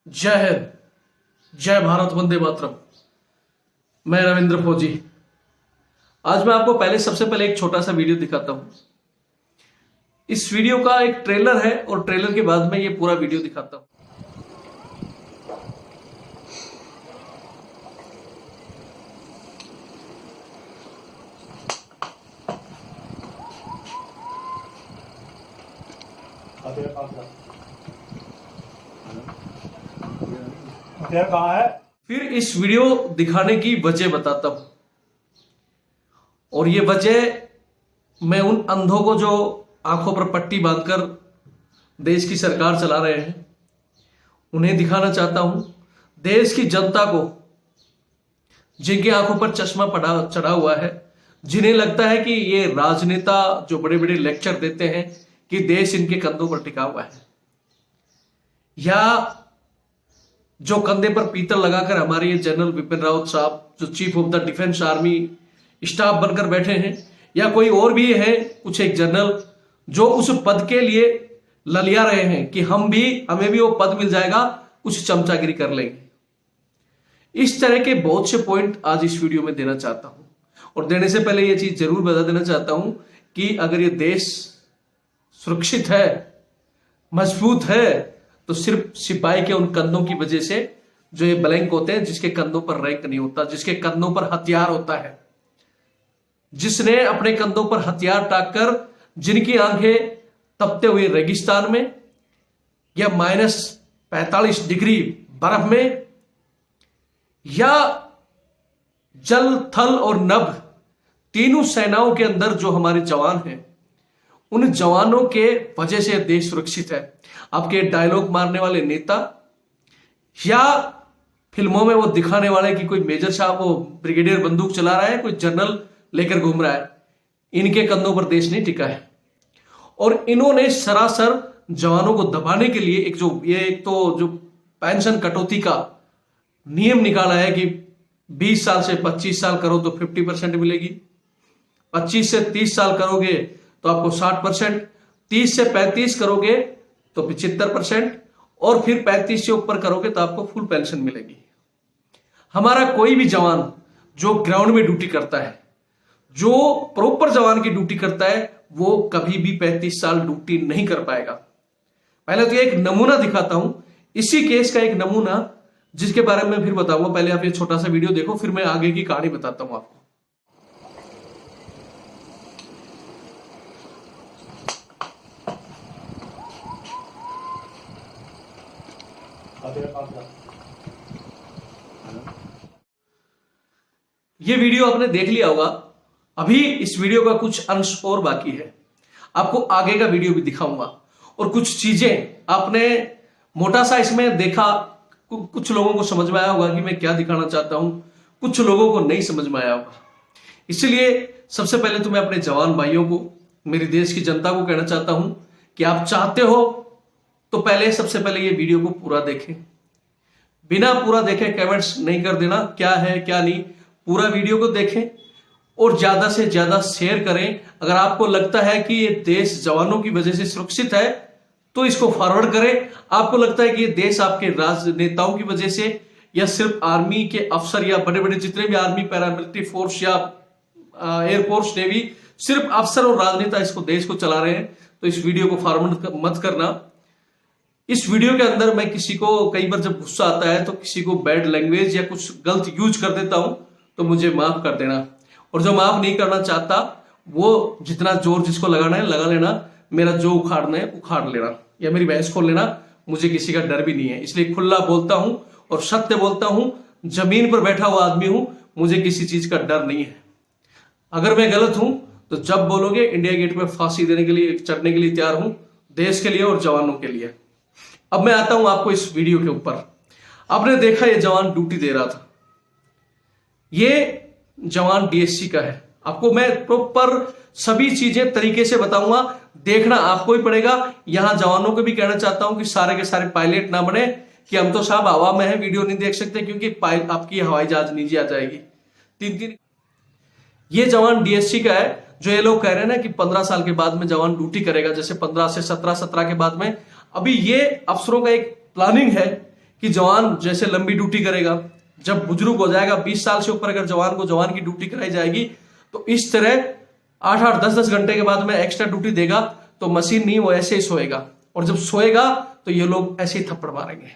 जय हिंद, जय भारत, वंदे मातरम। मैं रविंद्र फौजी। आज मैं आपको सबसे पहले एक छोटा सा वीडियो दिखाता हूं। इस वीडियो का एक ट्रेलर है और ट्रेलर के बाद में ये पूरा वीडियो दिखाता हूं। कहाँ है? फिर इस वीडियो दिखाने की वजह बताता हूं। और ये वजह मैं उन अंधों को जो आंखों पर पट्टी बांधकर देश की सरकार चला रहे हैं उन्हें दिखाना चाहता हूं। देश की जनता को, जिनकी आंखों पर चश्मा चढ़ा हुआ है, जिन्हें लगता है कि ये राजनेता जो बड़े बड़े लेक्चर देते हैं कि देश इनके कंधों पर टिका हुआ है, या जो कंधे पर पीतल लगाकर हमारे ये जनरल बिपिन रावत साहब जो chief of the defence army staff बनकर बैठे हैं, या कोई और भी है, कुछ एक जनरल जो उस पद के लिए ललिया रहे हैं कि हमें भी वो पद मिल जाएगा, कुछ चमचागिरी कर लेंगे। इस तरह के बहुत से पॉइंट आज इस वीडियो में देना चाहता हूं। और देने से पहले ये चीज जरूर बता देना चाहता हूं कि अगर ये देश सुरक्षित है, मजबूत है, तो सिर्फ सिपाही के उन कंधों की वजह से, जो ये ब्लैंक होते हैं, जिसके कंधों पर रैंक नहीं होता, जिसके कंधों पर हथियार होता है, जिसने अपने कंधों पर हथियार टाककर, जिनकी आंखें तपते हुए रेगिस्तान में या -45 डिग्री बर्फ में, या जल, थल और नभ तीनों सेनाओं के अंदर जो हमारे जवान हैं, उन जवानों के वजह से देश सुरक्षित है। आपके डायलॉग मारने वाले नेता या फिल्मों में वो दिखाने वाले कि कोई मेजर साहब वो ब्रिगेडियर बंदूक चला रहा है, कोई जनरल लेकर घूम रहा है, इनके कंधों पर देश नहीं टिका है। और इन्होंने सरासर जवानों को दबाने के लिए एक तो पेंशन कटौती का नियम निकाला है कि 20 साल से 25 साल करो तो 50% मिलेगी, 25 से 30 साल करोगे तो आपको 60%, 30 से 35 करोगे तो 75%, और फिर 35 से ऊपर करोगे तो आपको फुल पेंशन मिलेगी। हमारा कोई भी जवान जो ग्राउंड में ड्यूटी करता है, जो प्रॉपर जवान की ड्यूटी करता है, वो कभी भी 35 साल ड्यूटी नहीं कर पाएगा। पहले तो एक नमूना दिखाता हूं, इसी केस का एक नमूना, जिसके बारे में फिर बताऊंगा। पहले आप ये छोटा सा वीडियो देखो, फिर मैं आगे की कहानी बताता हूं आपको। ये वीडियो आपने देख लिया होगा। अभी इस वीडियो का कुछ अंश और बाकी है, आपको आगे का वीडियो भी दिखाऊंगा। और कुछ चीजें आपने मोटा सा इसमें देखा, कुछ लोगों को समझ में आया होगा कि मैं क्या दिखाना चाहता हूं, कुछ लोगों को नहीं समझ में आया होगा। इसलिए सबसे पहले तो मैं अपने जवान भाइयों को, मेरे देश की जनता को कहना चाहता हूं कि आप चाहते हो तो सबसे पहले ये वीडियो को पूरा देखें। बिना पूरा देखे कमेंट्स नहीं कर देना क्या है क्या नहीं, पूरा वीडियो को देखें और ज्यादा से ज्यादा शेयर करें। अगर आपको लगता है कि ये देश जवानों की वजह से सुरक्षित है तो इसको फॉरवर्ड करें। आपको लगता है कि ये देश आपके राजनेताओं की वजह से, या सिर्फ आर्मी के अफसर या बड़े बड़े जितने भी आर्मी, पैरामिलिट्री फोर्स या एयरफोर्स, नेवी, सिर्फ अफसर और राजनेता इसको देश को चला रहे हैं, तो इस वीडियो को फॉरवर्ड मत करना। इस वीडियो के अंदर मैं किसी को, कई बार जब गुस्सा आता है तो किसी को बैड लैंग्वेज या कुछ गलत यूज कर देता हूं, तो मुझे माफ कर देना। और जो माफ नहीं करना चाहता, वो जितना जोर जिसको लगाना है लगा लेना, मेरा जो उखाड़ना है उखाड़ लेना, या मेरी बहस खोल लेना। मुझे किसी का डर भी नहीं है, इसलिए खुला बोलता हूं और सत्य बोलता हूं। जमीन पर बैठा हुआ आदमी हूं, मुझे किसी चीज का डर नहीं है। अगर मैं गलत हूं तो जब बोलोगे इंडिया गेट में फांसी देने के लिए, चढ़ने के लिए तैयार हूं, देश के लिए और जवानों के लिए। अब मैं आता हूं आपको इस वीडियो के ऊपर। आपने देखा ये जवान ड्यूटी दे रहा था, ये जवान डीएससी का है। आपको मैं प्रॉपर सभी चीजें तरीके से बताऊंगा, देखना आपको ही पड़ेगा। यहां जवानों को भी कहना चाहता हूं कि सारे के सारे पायलट ना बने कि हम तो साहब हवा में है, वीडियो नहीं देख सकते क्योंकि आपकी हवाई जहाज नीचे आ जाएगी। तीन ये जवान डीएससी का है, जो ये लोग कह रहे हैं ना कि 15 साल के बाद में जवान ड्यूटी करेगा, जैसे 15 से 17 के बाद में। अभी ये अफसरों का एक प्लानिंग है कि जवान जैसे लंबी ड्यूटी करेगा, जब बुजुर्ग हो जाएगा 20 साल से ऊपर अगर जवान को जवान की ड्यूटी कराई जाएगी तो इस तरह 8-8, 10-10 घंटे के बाद में एक्स्ट्रा ड्यूटी देगा तो मशीन नहीं, वो ऐसे ही सोएगा, और जब सोएगा तो ये लोग ऐसे ही थप्पड़ मारेंगे।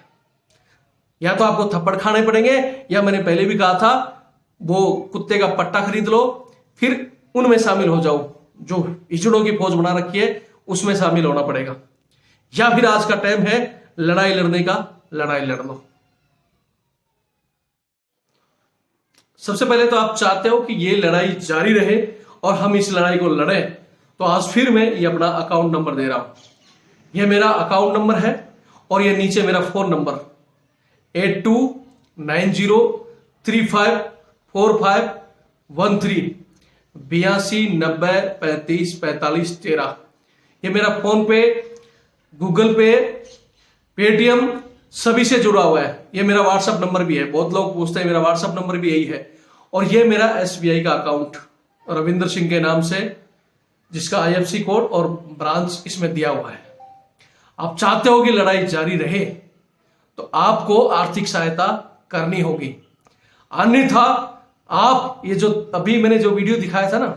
या तो आपको थप्पड़ खाने पड़ेंगे, या मैंने पहले भी कहा था वो कुत्ते का पट्टा खरीद लो, फिर उनमें शामिल हो जाओ, जो हिजड़ों की फौज बना रखी है उसमें शामिल होना पड़ेगा, या फिर आज का टाइम है लड़ाई लड़ने का, लड़ाई लड़ लो। सबसे पहले तो आप चाहते हो कि ये लड़ाई जारी रहे और हम इस लड़ाई को लड़ें, तो आज फिर मैं ये अपना अकाउंट नंबर दे रहा हूं। ये मेरा अकाउंट नंबर है और ये नीचे मेरा फोन नंबर 8290354513 8290354513। ये मेरा फोन पे, गूगल पे, पेटीएम सभी से जुड़ा हुआ है। ये मेरा व्हाट्सएप नंबर भी है, बहुत लोग पूछते हैं, मेरा व्हाट्सएप नंबर भी यही है। और ये मेरा SBI का अकाउंट रविंद्र सिंह के नाम से, जिसका IFSC कोड और ब्रांच इसमें दिया हुआ है। आप चाहते हो कि लड़ाई जारी रहे तो आपको आर्थिक सहायता करनी होगी, अन्यथा आप ये जो अभी मैंने जो वीडियो दिखाया था ना,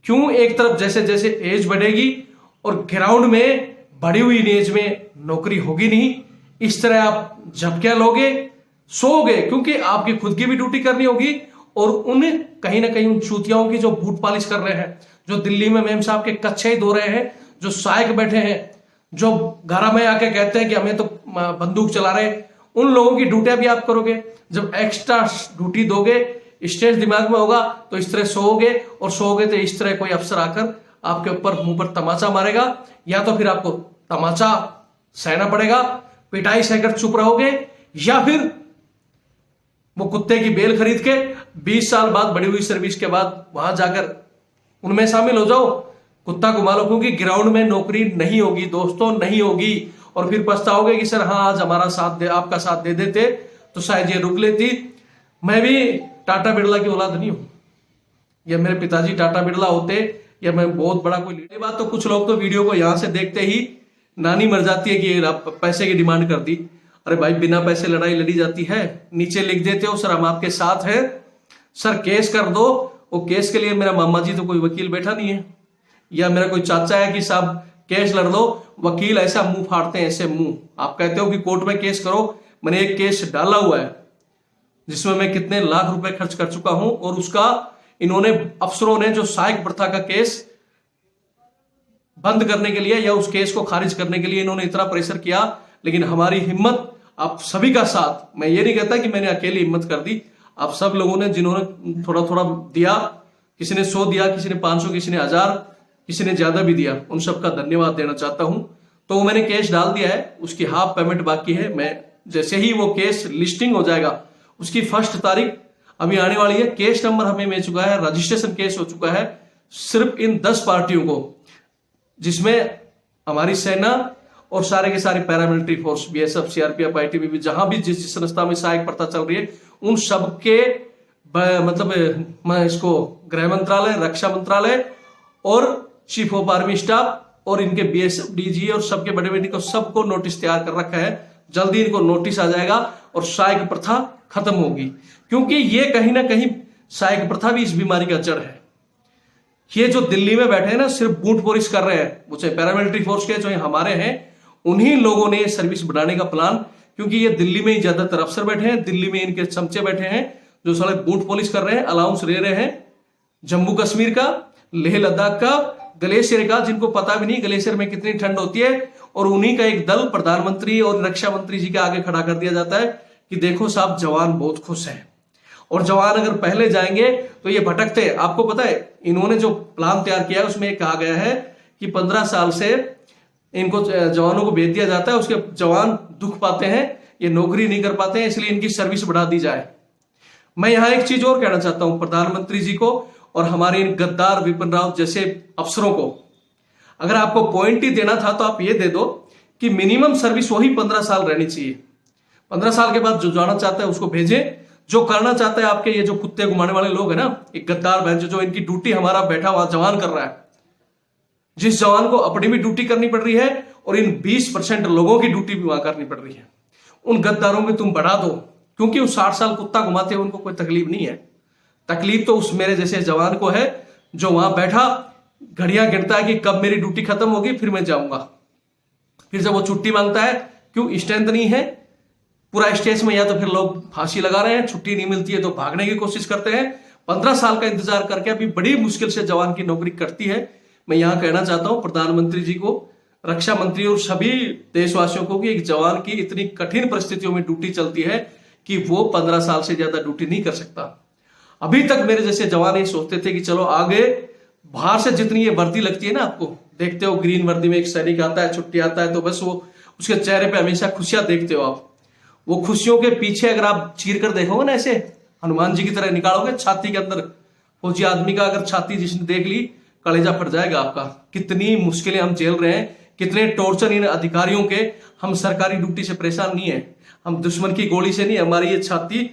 क्यों एक तरफ जैसे जैसे एज बढ़ेगी और ग्राउंड में बढ़ी हुई एज में नौकरी होगी नहीं, इस तरह आप झपकियां लोगे, सोओगे, क्योंकि आपकी खुद की भी ड्यूटी करनी होगी और उन कहीं ना कहीं उन चूतियाओं की जो बूट पॉलिश कर रहे हैं, जो दिल्ली में मेम साहब के कच्चे धो रहे हैं, जो सहायक बैठे हैं, जो घरा में आके कहते हैं कि हमें तो बंदूक चला रहे, उन लोगों की ड्यूटियां भी आप करोगे। जब एक्स्ट्रा ड्यूटी दोगे, स्ट्रेस दिमाग में होगा तो इस तरह सोओगे, और सोओगे तो इस तरह कोई अफसर आकर आपके ऊपर मुंह पर तमाचा मारेगा, या तो फिर आपको तमाचा सहना पड़ेगा, पिटाई सहकर चुप रहोगे, या फिर वो कुत्ते की बेल खरीद के 20 साल बाद बढ़ी हुई सर्विस के बाद वहां जाकर उनमें शामिल हो जाओ, कुत्ता घुमा लो, क्योंकि ग्राउंड में नौकरी नहीं होगी दोस्तों, नहीं होगी। और फिर पछताओगे कि सर हाँ आज हमारा साथ दे, आपका साथ दे देते तो शायद ये रुक लेती। मैं भी टाटा बिरला की औलाद नहीं हूं, या मेरे पिताजी टाटा बिरला होते, या मैं बहुत बड़ा कोई लीडर। बात तो कुछ लोग तो वीडियो को यहां से देखते ही नानी मर जाती है कि पैसे की डिमांड कर दी। अरे भाई, बिना पैसे लड़ाई लड़ी जाती है? नीचे लिख देते हो सर हम आपके साथ हैं, सर केस कर दो। वो केस के लिए मेरा मामा जी तो कोई वकील बैठा नहीं है, या मेरा कोई चाचा है कि साहब केस लड़ लो। वकील ऐसा मुंह फाड़ते हैं, ऐसे मुंह। आप कहते हो कि कोर्ट में केस करो, मैंने एक केस डाला हुआ है जिसमें मैं कितने लाख रुपए खर्च कर चुका हूं, और उसका इन्होंने, अफसरों ने, जो सहायक प्रथा का केस बंद करने के लिए या उस केस को खारिज करने के लिए इन्होंने इतना प्रेशर किया, लेकिन हमारी हिम्मत, आप सभी का साथ, मैं ये नहीं कहता कि मैंने अकेली हिम्मत कर दी, आप सब लोगों ने जिन्होंने थोड़ा थोड़ा दिया, किसी ने 100 दिया, किसी ने 500, किसी ने 1000, किसी ने ज्यादा भी दिया, उन सबका धन्यवाद देना चाहता हूं। तो मैंने केस डाल दिया है, उसकी हाफ पेमेंट बाकी है। मैं जैसे ही वो केस लिस्टिंग हो जाएगा, उसकी 1 तारीख अभी आने वाली है, केस नंबर हमें मिल चुका है, रजिस्ट्रेशन केस हो चुका है सिर्फ इन 10 पार्टियों को, जिसमें हमारी सेना और सारे के सारे paramilitary force, BSF, CRPF, ITBP, जहां भी जिस संस्था में सहायक प्रथा चल रही है, उन सबके मतलब मैं इसको गृह मंत्रालय, रक्षा मंत्रालय और चीफ ऑफ आर्मी स्टाफ और इनके BSF DG और सबके बड़े बेटे को सबको नोटिस तैयार कर रखा है। जल्दी इनको नोटिस आ जाएगा और सहायक प्रथा खत्म होगी, क्योंकि ये कहीं ना कहीं सहायक प्रथा भी इस बीमारी का जड़ है। ये जो दिल्ली में बैठे हैं ना, सिर्फ बूट पॉलिश कर रहे हैं, मुझे पैरामिलिट्री फोर्स के जो हमारे हैं, उन्हीं लोगों ने सर्विस बढ़ाने का प्लान, क्योंकि ये दिल्ली में ही ज्यादातर अफसर बैठे हैं, दिल्ली में इनके चमचे बैठे हैं जो साले बूट पॉलिश कर रहे हैं, अलाउंस ले रहे हैं जम्मू कश्मीर का, लेह लद्दाख का, ग्लेशियर का, जिनको पता भी नहीं ग्लेशियर में कितनी ठंड होती है, और उन्हीं का एक दल प्रधानमंत्री और रक्षा मंत्री जी के आगे खड़ा कर दिया जाता है कि देखो साहब जवान बहुत खुश हैं। और जवान अगर पहले जाएंगे तो ये भटकते। आपको पता है इन्होंने जो प्लान तैयार किया है उसमें कहा गया है कि 15 साल से इनको जवानों को भेज दिया जाता है, उसके जवान दुख पाते हैं, ये नौकरी नहीं कर पाते हैं, इसलिए इनकी सर्विस बढ़ा दी जाए। मैं यहां एक चीज और कहना चाहता हूं प्रधानमंत्री जी को और हमारे इन गद्दार विपिन रावत जैसे अफसरों को, अगर आपको पॉइंट ही देना था तो आप ये दे दो कि मिनिमम सर्विस वही 15 साल रहनी चाहिए। 15 साल के बाद जो जाना चाहता है उसको भेजें, जो करना चाहता है आपके ये जो कुत्ते घुमाने वाले लोग है ना, एक गद्दार बहन जो इनकी ड्यूटी हमारा बैठा हुआ जवान कर रहा है, जिस जवान को अपनी भी ड्यूटी करनी पड़ रही है और इन 20% लोगों की ड्यूटी भी वहां करनी पड़ रही है, उन गद्दारों में तुम बढ़ा दो, क्योंकि वो 60 साल कुत्ता घुमाते हैं, उनको कोई तकलीफ नहीं है। तकलीफ तो उस मेरे जैसे जवान को है जो वहां बैठा घड़ियां गिनता है कि कब मेरी ड्यूटी खत्म होगी फिर मैं जाऊंगा। फिर जब वो छुट्टी मांगता है, क्यों स्ट्रेंथ नहीं है पूरा स्टेज में, या तो फिर लोग फांसी लगा रहे हैं, छुट्टी नहीं मिलती है तो भागने की कोशिश करते हैं। 15 साल का इंतजार करके अभी बड़ी मुश्किल से जवान की नौकरी करती है। मैं यहां कहना चाहता हूं प्रधानमंत्री जी को, रक्षा मंत्री और सभी देशवासियों को कि एक जवान की इतनी कठिन परिस्थितियों में ड्यूटी चलती है कि वो 15 साल से ज्यादा ड्यूटी नहीं कर सकता। अभी तक मेरे जैसे जवान ये सोचते थे कि चलो आगे बाहर से जितनी ये वर्दी लगती है ना, आपको देखते हो ग्रीन वर्दी में एक सैनिक आता है, छुट्टी आता है तो बस वो उसके चेहरे पे हमेशा खुशियां देखते हो आप। वो खुशियों के पीछे अगर आप चीर कर देखोगे ना, ऐसे हनुमान जी की तरह निकालोगे छाती के अंदर, फौजी आदमी का अगर छाती जिसने देख ली कलेजा फट जाएगा आपका। कितनी मुश्किलें हम झेल रहे हैं, कितने टॉर्चर इन अधिकारियों के। हम सरकारी ड्यूटी से परेशान नहीं है, हम दुश्मन की गोली से नहीं। हमारी ये छाती,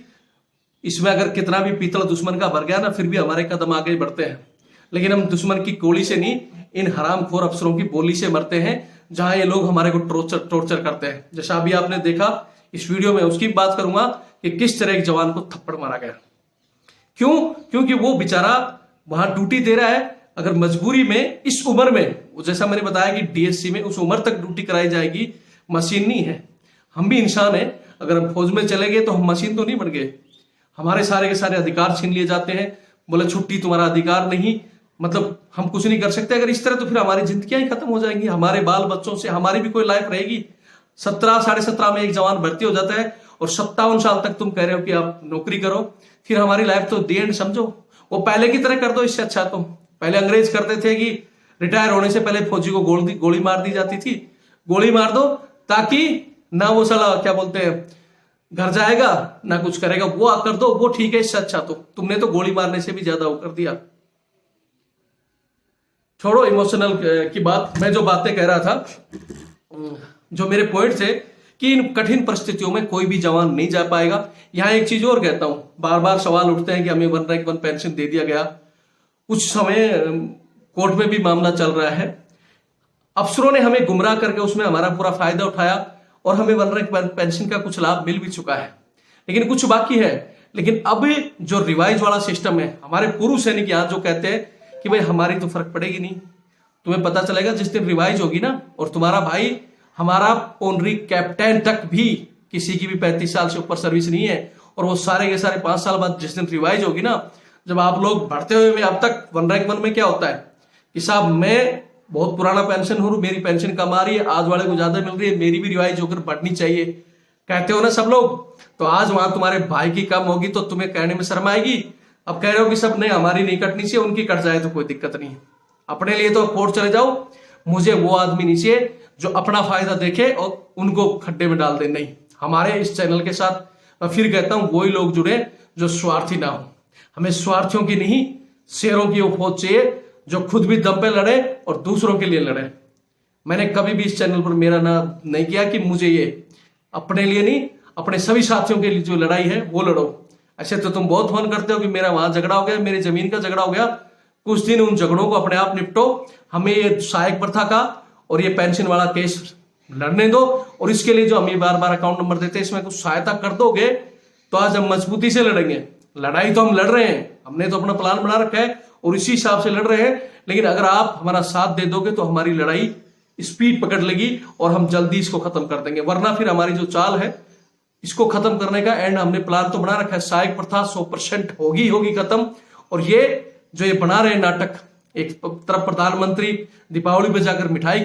इसमें अगर कितना भी पीतल दुश्मन का भर गया ना, फिर भी हमारे कदम आगे बढ़ते हैं। लेकिन हम दुश्मन की गोली से नहीं, इन हरामखोर अफसरों की बोली से मरते हैं, जहां ये लोग हमारे को टॉर्चर करते हैं। जैसा अभी आपने देखा इस वीडियो में, उसकी बात करूंगा कि किस तरह एक जवान को थप्पड़ मारा गया। क्यों? क्योंकि वो बेचारा वहां ड्यूटी दे रहा है। अगर मजबूरी में इस उम्र में, जैसा मैंने बताया कि डीएससी में उस उम्र तक ड्यूटी कराई जाएगी, मशीन नहीं है। हम भी इंसान है, अगर हम फौज में चले गए तो हम मशीन तो नहीं बन गए। हमारे सारे के सारे अधिकार छीन लिए जाते हैं, बोले छुट्टी तुम्हारा अधिकार नहीं, मतलब हम कुछ नहीं कर सकते। अगर इस तरह तो फिर हमारी जिंदगियां ही खत्म हो जाएंगी, हमारे बाल बच्चों से हमारी भी कोई लाइफ रहेगी। 17 साढ़े 17 में एक जवान भर्ती हो जाता है और 57 साल तक तुम कह रहे हो कि आप नौकरी करो, फिर हमारी लाइफ तो दी एंड समझो। वो पहले की तरह कर दो, इससे अच्छा। तो पहले अंग्रेज करते थे कि रिटायर होने से पहले फौजी को गोली मार दी जाती थी। गोली मार दो ताकि ना वो साला क्या बोलते हैं घर जाएगा ना कुछ करेगा, वो कर दो, वो ठीक है, इससे अच्छा। तो तुमने तो गोली मारने से भी ज्यादा वो कर दिया। छोड़ो इमोशनल की बात, मैं जो बातें कह रहा था, जो मेरे पॉइंट थे कि इन कठिन परिस्थितियों में कोई भी जवान नहीं जा पाएगा। यहां एक चीज और कहता हूं, बार बार सवाल उठते हैं कि हमें 1 रैंक 1 पेंशन दे दिया गया। कुछ समय कोर्ट में भी मामला चल रहा है, अफसरों ने हमें गुमराह करके उसमें हमारा पूरा फायदा उठाया और हमें 1 रैंक 1 पेंशन का कुछ लाभ मिल भी चुका है, लेकिन कुछ बाकी है। लेकिन अब जो रिवाइज वाला सिस्टम है, हमारे पूर्व सैनिक यहाँ जो कहते हैं कि भाई हमारी तो फर्क पड़ेगी नहीं, तुम्हें पता चलेगा जिस दिन रिवाइज होगी ना, और तुम्हारा भाई हमारा ऑनरी कैप्टन तक भी, किसी की भी 35 साल से ऊपर सर्विस नहीं है, और वो सारे के सारे 5 साल बाद जिस दिन रिवाइज होगी ना, जब आप लोग बढ़ते हुए में, अब तक 1 रैंक 1 में क्या होता है कि साहब मैं बहुत पुराना पेंशन हूं, मेरी पेंशन कम आ रही है, आज वाले को ज्यादा मिल रही है, मेरी भी रिवाइज होकर बढ़नी चाहिए, कहते हो ना सब लोग। तो आज वहां तुम्हारे भाई की कम होगी तो तुम्हें कहने में शर्म आएगी। अब कह रहे हो कि सब नहीं, हमारी नहीं कटनी चाहिए, उनकी कट जाए तो कोई दिक्कत नहीं। अपने लिए तो कोर्ट चले जाओ, मुझे वो आदमी नहीं चाहिए जो अपना फायदा देखे और उनको खड्डे में डाल दे। नहीं, हमारे इस चैनल के साथ मैं फिर कहता हूं वही लोग जुड़े जो स्वार्थी ना हो। हमें स्वार्थियों की नहीं, शेरों की वो फौज चाहिए जो खुद भी दम पे लड़े और दूसरों के लिए लड़े। मैंने कभी भी इस चैनल पर मेरा नाम नहीं किया कि मुझे ये, अपने लिए नहीं, अपने सभी साथियों के लिए जो लड़ाई है वो लड़ो। ऐसे तो तुम बहुत फोन करते हो कि मेरा वहां झगड़ा हो गया, मेरी जमीन का झगड़ा हो गया। कुछ दिन उन झगड़ों को अपने आप निपटो, हमें ये सहायक प्रथा का और ये पेंशन वाला केस लड़ने दो, और इसके लिए जो हम ये बार बार अकाउंट नंबर देते हैं इसमें कुछ सहायता कर दोगे तो आज हम मजबूती से लड़ेंगे। लड़ाई तो हम लड़ रहे हैं, हमने तो अपना प्लान बना रखा है और इसी हिसाब से लड़ रहे हैं, लेकिन अगर आप हमारा साथ दे दोगे तो हमारी लड़ाई स्पीड पकड़ लेगी और हम जल्दी इसको खत्म कर देंगे। वरना फिर हमारी जो चाल है इसको खत्म करने का एंड हमने प्लान तो बना रखा है, सहायक प्रथा 100% होगी खत्म। और ये जो ये बना रहे नाटक, एक तरफ प्रधानमंत्री दीपावली पे जाकर मिठाई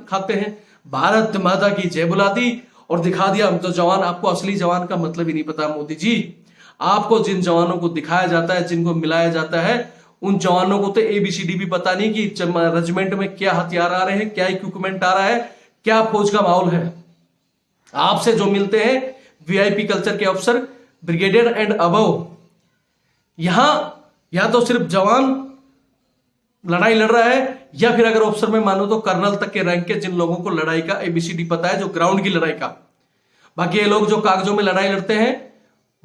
खाते हैं, भारत माता की जय बुला दी और दिखा दिया हम तो जवान। आपको असली जवान का मतलब ही नहीं पता मोदी जी। आपको जिन जवानों को दिखाया जाता है, जिनको मिलाया जाता है, उन जवानों को तो ABCD भी पता नहीं कि रेजिमेंट में क्या हथियार आ रहे हैं, क्या इक्विपमेंट आ रहा है, क्या फौज का माहौल है। आपसे जो मिलते हैं VIP कल्चर के अफसर, ब्रिगेडियर एंड अबव, यहां या तो सिर्फ जवान लड़ाई लड़ रहा है, या फिर अगर अफसर में मानो तो कर्नल तक के रैंक के जिन लोगों को लड़ाई का ABCD पता है, जो ग्राउंड की लड़ाई का। बाकी ये लोग जो कागजों में लड़ाई लड़ते हैं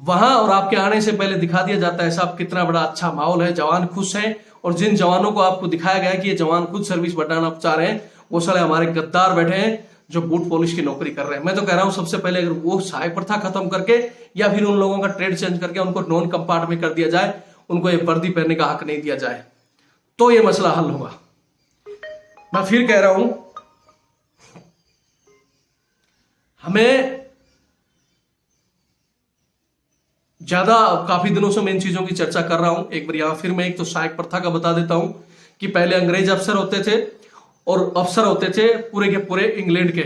वहां, और आपके आने से पहले दिखा दिया जाता है साहब कितना बड़ा अच्छा माहौल है, जवान खुश हैं। और जिन जवानों को आपको दिखाया गया कि ये जवान खुद सर्विस बढ़ाना चाह रहे हैं, वो साले हमारे गद्दार बैठे हैं जो बूट पॉलिश की नौकरी कर रहे हैं। मैं तो कह रहा हूं सबसे पहले अगर वो सहायक प्रथा खत्म करके या फिर उन लोगों का ट्रेड चेंज करके उनको नॉन कंपार्ट में कर दिया जाए, उनको ये वर्दी पहनने का हक नहीं दिया जाए, तो ये मसला हल होगा। मैं फिर कह रहा हूं, हमें ज्यादा काफी दिनों से मैं इन चीजों की चर्चा कर रहा हूं, एक बार यहां फिर मैं एक तो सहायक प्रथा का बता देता हूं कि पहले अंग्रेज अफसर होते थे और अफसर होते थे पूरे के पूरे इंग्लैंड के,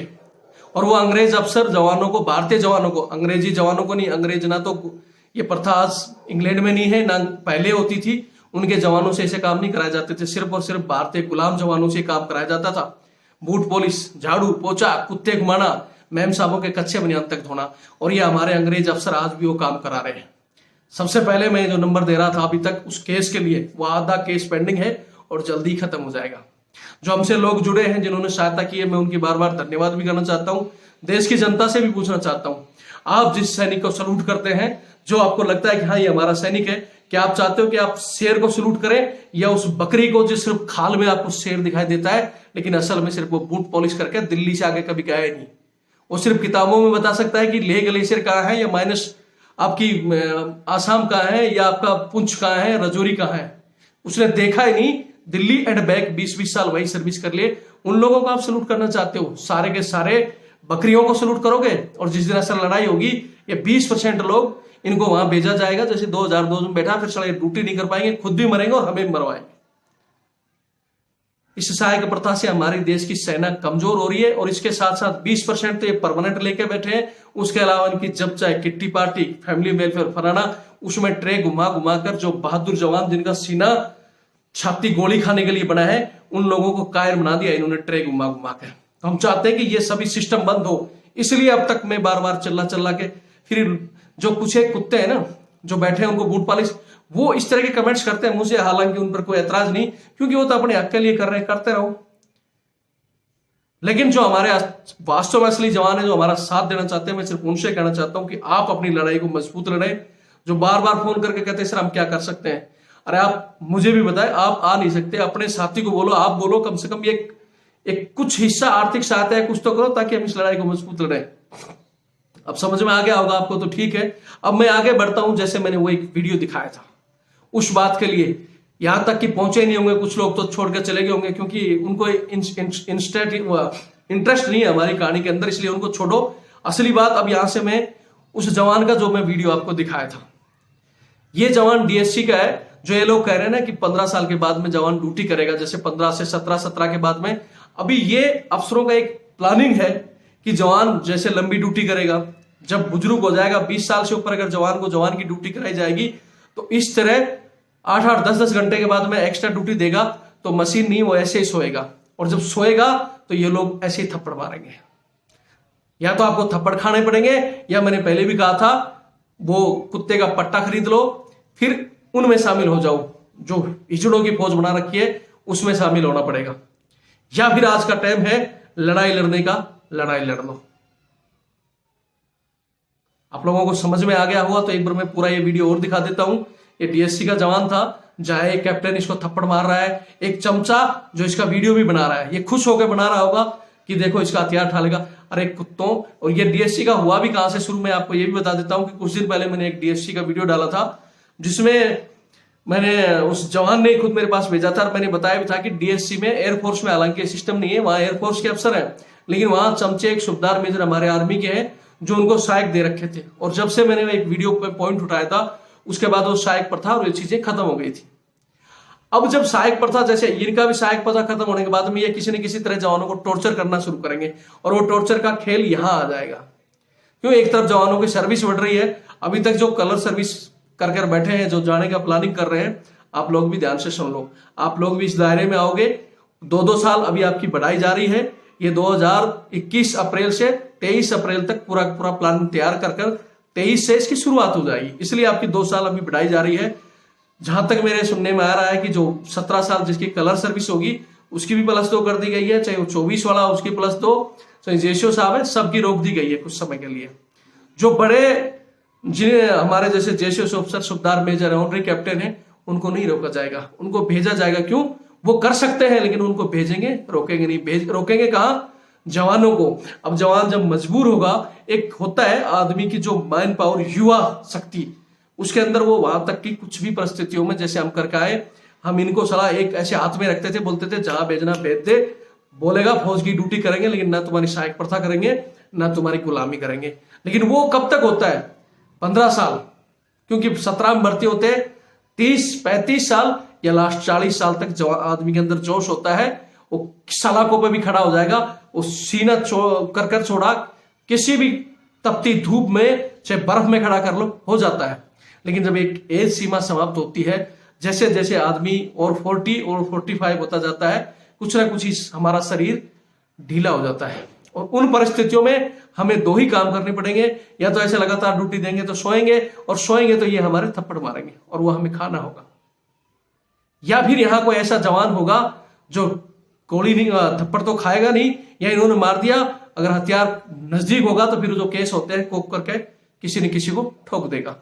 और वो अंग्रेज अफसर जवानों को, भारतीय जवानों को, अंग्रेजी जवानों को नहीं, अंग्रेज ना तो ये प्रथा आज इंग्लैंड में नहीं है ना पहले होती थी, उनके जवानों से ऐसे काम नहीं कराए जाते थे, सिर्फ और सिर्फ भारतीय गुलाम जवानों से काम कराया जाता था। बूट पॉलिश, झाड़ू पोछा, कुत्ते घुमाना, मैम साहबों के कच्चे बनियान तक धोना, और ये हमारे अंग्रेज अफसर आज भी वो काम करा रहे हैं। सबसे पहले मैं जो नंबर दे रहा था अभी तक उस केस के लिए, वो आधा केस पेंडिंग है और जल्दी खत्म हो जाएगा। जो हमसे लोग जुड़े हैं, जिन्होंने सहायता की है, मैं उनकी बार बार धन्यवाद भी करना चाहता हूं। देश की जनता से भी पूछना चाहता हूं, आप जिस सैनिक को सलूट करते हैं, जो आपको लगता है कि हाँ ये हमारा सैनिक है, क्या आप चाहते हो कि आप शेर को सलूट करें या उस बकरी को जो सिर्फ खाल में आपको शेर दिखाई देता है, लेकिन असल में सिर्फ वो बूट पॉलिश करके दिल्ली से आगे कभी गया ही नहीं। वो सिर्फ किताबों में बता सकता है कि लेह ग्लेशियर कहाँ है, या माइनस आपकी आसाम कहाँ है, या आपका पुंछ कहाँ है, रजौरी कहाँ है। उसने देखा ही नहीं, दिल्ली एंड बैक 20-20 साल वही सर्विस कर लिए। उन लोगों को आप सलूट करना चाहते हो, सारे के सारे बकरियों को सलूट करोगे, और जिस दिन असल लड़ाई होगी ये 20% लोग इनको वहां भेजा जाएगा, जैसे 2002 में बैठा, फिर साले ड्यूटी नहीं कर पाएंगे, खुद भी मरेंगे और हमें भी मरवाएंगे। इस सहायक प्रथा से हमारे देश की सेना कमजोर हो रही है, और इसके साथ साथ 20% तो ये परमानेंट लेके बैठे हैं। उसके अलावा इनकी जब चाहे किट्टी पार्टी, फैमिली वेलफेयर फलाना, उसमें ट्रे घुमा घुमा कर जो बहादुर जवान जिनका सीना छाती गोली खाने के लिए बना है, उन लोगों को कायर बना दिया इन्होंने ट्रे घुमा घुमा कर। हम चाहते हैं कि ये सभी सिस्टम बंद हो, इसलिए अब तक मैं बार बार चिल्ला के, फिर जो कुछ एक कुत्ते हैं ना जो बैठे हैं उनको बूट पॉलिश, वो इस तरह के कमेंट्स करते हैं मुझे, हालांकि उन पर कोई ऐतराज नहीं, क्योंकि वो तो अपने हक के लिए कर रहे हैं, करते रहो। लेकिन जो हमारे वास्तव में असली जवान है, जो हमारा साथ देना चाहते हैं, मैं सिर्फ उनसे कहना चाहता हूं कि आप अपनी लड़ाई को मजबूत लड़ें। जो बार बार फोन करके कहते हैं सर हम क्या कर सकते हैं, अरे आप मुझे भी बताएं, आप आ नहीं सकते, अपने साथी को बोलो, आप बोलो, कम से कम एक कुछ हिस्सा आर्थिक सहायता है, कुछ तो करो, ताकि हम इस लड़ाई को मजबूत लड़ें। अब समझ में आ गया होगा आपको, तो ठीक है। अब मैं आगे बढ़ता हूं, जैसे मैंने वो एक वीडियो दिखाया था उस बात के लिए, यहां तक कि पहुंचे नहीं होंगे कुछ लोग, तो छोड़ के चले गए होंगे, क्योंकि उनको इंटरेस्ट नहीं है हमारी कहानी के अंदर, इसलिए उनको छोड़ो। असली बात अब यहां से मैं उस जवान का जो मैं वीडियो आपको दिखाया था, ये जवान डीएससी का है। जो ये लोग कह रहे हैं ना कि 15 साल के बाद में जवान ड्यूटी करेगा, जैसे 15 से 17 के बाद में, अभी ये अफसरों का एक प्लानिंग है कि जवान जैसे लंबी ड्यूटी करेगा, जब बुजुर्ग हो जाएगा 20 साल से ऊपर, अगर जवान को जवान की ड्यूटी कराई जाएगी, तो इस तरह 8-8, 10-10 घंटे के बाद में एक्स्ट्रा ड्यूटी देगा, तो मशीन नहीं, वो ऐसे ही सोएगा, और जब सोएगा तो ये लोग ऐसे ही थप्पड़ मारेंगे। या तो आपको थप्पड़ खाने पड़ेंगे, या मैंने पहले भी कहा था वो कुत्ते का पट्टा खरीद लो, फिर उनमें शामिल हो जाओ, जो हिजड़ों की फौज बना रखी है उसमें शामिल होना पड़ेगा, या फिर आज का टाइम है लड़ाई लड़ने का, लड़ाई लड़ लो। आप लोगों को समझ में आ गया हुआ तो एक बार मैं पूरा ये वीडियो और दिखा देता हूं। ये डीएससी का जवान था, जहां एक कैप्टन इसको थप्पड़ मार रहा है, एक चमचा जो इसका वीडियो भी बना रहा है, ये खुश होकर बना रहा होगा कि देखो इसका हथियार ठालेगा। अरे कुत्तों, और ये डीएससी का हुआ भी कहां से शुरू में आपको ये भी बता देता हूं कि कुछ दिन पहले मैंने एक डीएससी का वीडियो डाला था, जिसमें मैंने उस जवान ने खुद मेरे पास भेजा था, और मैंने बताया भी था कि डीएससी में, एयरफोर्स में हालांकि सिस्टम नहीं है, वहां एयरफोर्स के अफसर है, लेकिन वहां चमचे एक सूबेदार मेजर हमारे आर्मी के हैं जो उनको सहायक दे रखे थे। और जब से मैंने एक वीडियो पे पॉइंट उठाया था, उसके बाद वो सहायक प्रथा और ये चीजें खत्म हो गई थी। अब जब सहायक प्रथा, जैसे इनका भी सहायक प्रथा खत्म होने के बाद में ये किसी न किसी तरह जवानों को टॉर्चर करना शुरू करेंगे, और वो टॉर्चर का खेल यहां आ जाएगा। क्यों, एक तरफ जवानों की सर्विस बढ़ रही है, अभी तक जो कलर सर्विस कर बैठे हैं, जो जाने का प्लानिंग कर रहे हैं, आप लोग भी ध्यान से सुन लो, आप लोग भी इस दायरे में आओगे। 2-2 साल अभी आपकी बढ़ाई जा रही है, ये 2021 अप्रैल से 23 अप्रैल तक पूरा प्लान तैयार कर 23 से इसकी शुरुआत हो जाएगी, इसलिए आपकी 2 साल अभी बढ़ाई जा रही है। जहां तक मेरे सुनने में आ रहा है कि जो 17 साल जिसकी कलर सर्विस होगी उसकी भी +2 कर दी गई है, चाहे वो 24 वाला उसकी +2, चाहे जेसीओ साहब है, सबकी रोक दी गई है कुछ समय के लिए। जो बड़े जिन्हें हमारे जैसे जेसीओ अफसर, सूबेदार मेजर है, ऑनरी कैप्टन है, उनको नहीं रोका जाएगा, उनको भेजा जाएगा। क्यों, वो कर सकते हैं, लेकिन उनको भेजेंगे, रोकेंगे नहीं। रोकेंगे कहां, जवानों को। अब जवान जब मजबूर होगा, एक होता है आदमी की जो मैन पावर, युवा शक्ति, उसके अंदर वो वहां तक की कुछ भी परिस्थितियों में, जैसे हम करके आए, हम इनको सलाह एक ऐसे हाथ में रखते थे, बोलते थे जहां भेजना भेज दे, बोलेगा फौज की ड्यूटी करेंगे लेकिन ना तुम्हारी सहायक प्रथा करेंगे ना तुम्हारी गुलामी करेंगे। लेकिन वो कब तक होता है? 15 साल, क्योंकि 17 में भर्ती होते हैं, 30-35 साल या लास्ट 40 साल तक आदमी के अंदर जोश होता है, वो सलाखों पे भी खड़ा हो जाएगा, वो सीना कर छोड़ा किसी भी तपती धूप में, चाहे बर्फ में खड़ा कर लो, हो जाता है। लेकिन जब एक एज सीमा समाप्त होती है, जैसे जैसे आदमी और 40 और 45 होता जाता है, कुछ ना कुछ हमारा शरीर ढीला हो जाता है। और उन परिस्थितियों में हमें दो ही काम करने पड़ेंगे, या तो ऐसे लगातार ड्यूटी देंगे तो सोएंगे, और सोएंगे तो ये हमारे थप्पड़ मारेंगे और वो हमें खाना होगा, या फिर यहां कोई ऐसा जवान होगा जो गोली नहीं, थप्पड़ तो खाएगा नहीं, या इन्होंने मार दिया, अगर हथियार नजदीक होगा तो फिर जो केस होते हैं कोक करके किसी न किसी को ठोक देगा।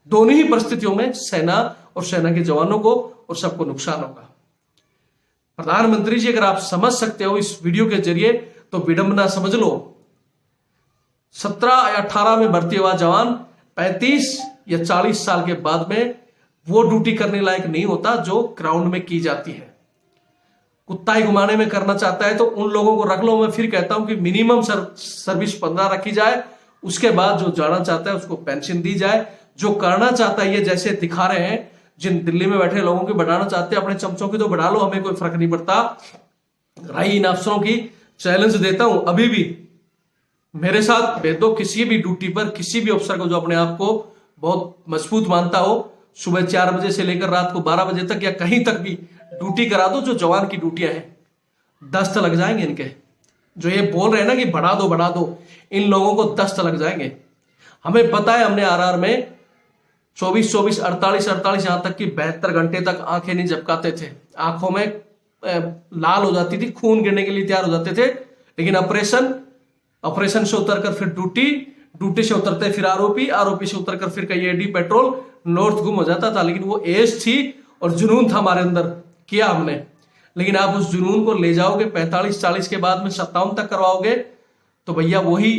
दोनों ही परिस्थितियों में सेना और सेना के जवानों को और सबको नुकसान होगा। प्रधानमंत्री जी, अगर आप समझ सकते हो इस वीडियो के जरिए तो विडंबना समझ लो। 17 या 18 में भर्ती हुआ जवान 35 या 40 साल के बाद में वो ड्यूटी करने लायक नहीं होता जो ग्राउंड में की जाती है। कुत्ता ही घुमाने में करना चाहता है तो उन लोगों को रख लो। मैं फिर कहता हूं कि मिनिमम सर्विस 15 रखी जाए, उसके बाद जो जाना चाहता है उसको पेंशन दी जाए। जो करना चाहता है, ये जैसे दिखा रहे हैं, जिन दिल्ली में बैठे लोगों की बढ़ाना चाहते हैं, अपने चमचों की तो बढ़ा लो, हमें कोई फर्क नहीं पड़ता। राई इन अफसरों की चैलेंज देता हूं, अभी भी मेरे साथ भेज दो किसी भी ड्यूटी पर, किसी भी अफसर को जो अपने आप को बहुत मजबूत मानता हो, सुबह 4 बजे से लेकर रात को 12 बजे तक या कहीं तक भी ड्यूटी करा दो। जो जवान की ड्यूटियां हैं, दस्त लग जाएंगे इनके। जो ये बोल रहे हैं ना कि बढ़ा दो, इन लोगों को दस्त लग जाएंगे। हमें पता है, हमने आरआर में 24, 48 यहां तक कि 72 घंटे तक आंखें नहीं झपकाते थे, आंखों में लाल हो जाती थी, खून गिरने के लिए तैयार हो जाते थे। लेकिन ऑपरेशन से उतरकर फिर ड्यूटी से उतरते फिर आरोपी से उतरकर फिर कहीं एडी पेट्रोल, नॉर्थ गुम हो जाता था। लेकिन वो एज थी और जुनून था हमारे अंदर, किया हमने। लेकिन आप उस जुनून को ले जाओगे 45-40 के बाद में 57 तक करवाओगे तो भैया वही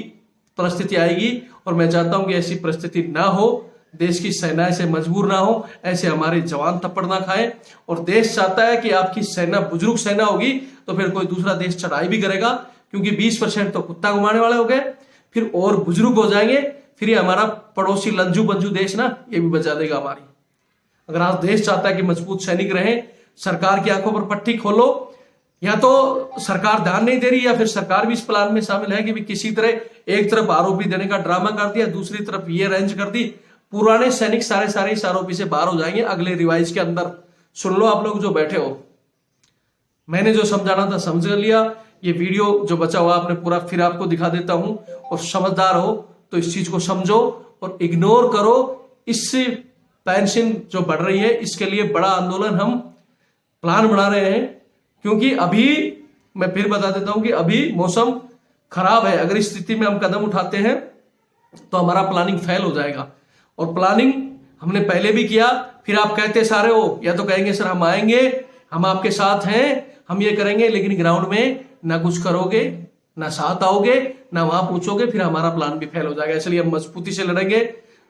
परिस्थिति आएगी। और मैं चाहता हूं कि ऐसी परिस्थिति ना हो, देश की सेना ऐसे मजबूर ना हो, ऐसे हमारे जवान थप्पड़ ना खाएं। और देश चाहता है कि आपकी सेना बुजुर्ग सेना होगी तो फिर कोई दूसरा देश चढ़ाई भी करेगा, क्योंकि 20% तो कुत्ता घुमाने वाले हो गए, फिर और बुजुर्ग हो जाएंगे, फिर ये हमारा पड़ोसी लंजू बंजू देश ना, ये भी बचा देगा हमारी। अगर आज देश चाहता है कि मजबूत सैनिक रहे, सरकार की आंखों पर पट्टी खोलो। या तो सरकार ध्यान नहीं दे रही, या फिर सरकार भी इस प्लान में शामिल है कि भी किसी तरह एक तरफ आरोपी देने का ड्रामा कर दिया, दूसरी तरफ ये रेंज कर दी, पुराने सैनिक सारे इस आरोपी से बाहर हो जाएंगे अगले रिवाइज के अंदर। सुन लो आप लोग जो बैठे हो, मैंने जो समझाना था समझ लिया। ये वीडियो जो बचा हुआ आपने पूरा फिर आपको दिखा देता हूं, और समझदार हो तो इस चीज को समझो और इग्नोर करो। इससे पेंशन जो बढ़ रही है, इसके लिए बड़ा आंदोलन हम प्लान बना रहे हैं, क्योंकि अभी मैं फिर बता देता हूं कि अभी मौसम खराब है। अगर इस स्थिति में हम कदम उठाते हैं तो हमारा प्लानिंग फेल हो जाएगा। और प्लानिंग हमने पहले भी किया, फिर आप कहते सारे हो, या तो कहेंगे सर हम आएंगे, हम आपके साथ हैं, हम ये करेंगे, लेकिन ग्राउंड में ना कुछ करोगे, ना साथ आओगे, ना वहां पूछोगे, फिर हमारा प्लान भी फेल हो जाएगा। इसलिए हम मजबूती से लड़ेंगे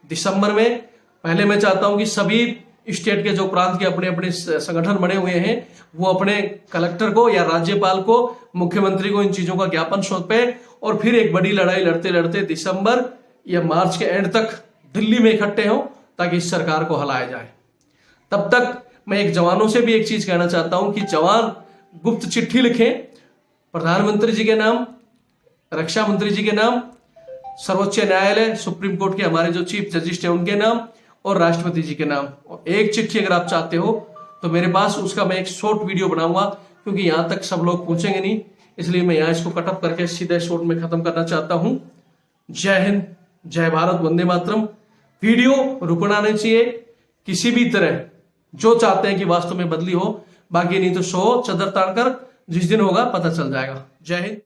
दिसंबर में। पहले मैं चाहता हूं कि सभी स्टेट के जो प्रांत के अपने अपने संगठन बने हुए हैं, वो अपने कलेक्टर को या राज्यपाल को, मुख्यमंत्री को इन चीजों का ज्ञापन सौंपे, और फिर एक बड़ी लड़ाई लड़ते लड़ते दिसंबर या मार्च के एंड तक दिल्ली में इकट्ठे हो, ताकि इस सरकार को हलाया जाए। तब तक मैं एक जवानों से भी एक चीज कहना चाहता हूं कि जवान गुप्त चिट्ठी लिखें प्रधानमंत्री जी के नाम, रक्षा मंत्री जी के नाम, सर्वोच्च न्यायालय सुप्रीम कोर्ट के हमारे जो चीफ जस्टिस है उनके नाम, और राष्ट्रपति जी के नाम। और एक चिट्ठी अगर आप चाहते हो तो मेरे पास उसका मैं एक शॉर्ट वीडियो बनाऊंगा, क्योंकि यहां तक सब लोग पूछेंगे नहीं, इसलिए मैं यहां इसको कटअप करके सीधे शॉर्ट में खत्म करना चाहता हूं। जय हिंद, जय भारत, वंदे मातरम। वीडियो रुकना नहीं चाहिए किसी भी तरह। जो चाहते हैं कि वास्तव में बदली हो, बाकी नहीं तो सो चदर ताड़कर जिस दिन होगा पता चल जाएगा। जय हिंद।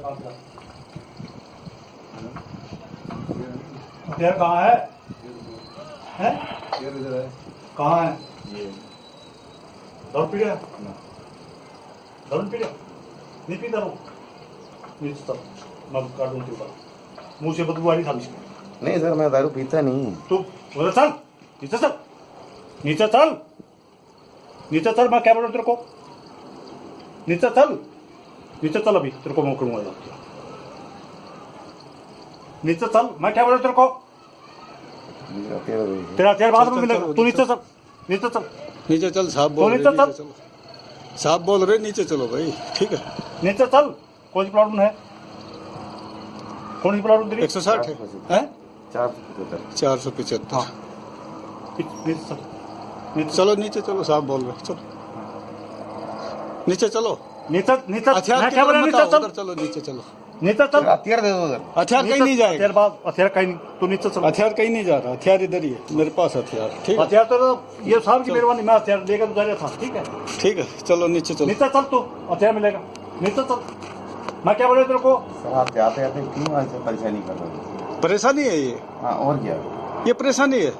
पास जा। हथियार कहाँ है? हैं? कहाँ है? दारू पी रहा है? दारू पी रहा? नहीं पी दारू? नीचे चल, मैं काटूं तेरे पास। मुंह से बदबू आ रही था इसकी। नहीं सर, मैं दारू पीता नहीं। तू उधर चल, नीचे चल, नीचे चल, नीचे चल, मैं क्या बोल रहा हूँ तेरे को? नीचे चल, नीचे चल, अभी तेरे को मैं करूंगा। नीचे चल, मैं क्या बोल रहा हूँ तेरे को? तेरा हथियार बाद में मिलेगा। तू नीचे चल, नीचे चल, नीचे चल, साहब तो बोल नीचे रहे, चल। नीचे चलो। साहब बोल रहे नीचे चलो भाई, ठीक है। नीचे चल, कोई प्रॉब्लम है? कौन सी प्रॉब्लम तेरी? 160 है, 475। हाँ, नीचे चल, नीचे चलो नीचे चलो, साहब बोल रहे, चलो नीचे चलो। नीचे नीचे हथियार मैं की क्या बोला? तरफ नीचे बताओ, चल, उधर चलो, नीचे चलो। नीचे चल, हथियार दे दो उधर। हथियार कहीं नहीं जाएगा, हथियार बाद, हथियार कहीं नहीं, तू नीचे चल। हथियार कहीं नहीं जा रहा, हथियार इधर ही है मेरे पास हथियार, ठीक है। हथियार तो ये साहब की मेहरबानी, मैं हथियार लेकर जा रहा था, ठीक है? ठीक है, चलो नीचे चलो। नीचे चल, तू हथियार मिलेगा। नीचे चल, मैं क्या बोल रहा हूँ तेरे को? सर आप आते आते क्यों ऐसे परेशानी कर रहे हो? परेशानी है ये, हाँ और क्या? ये परेशानी है।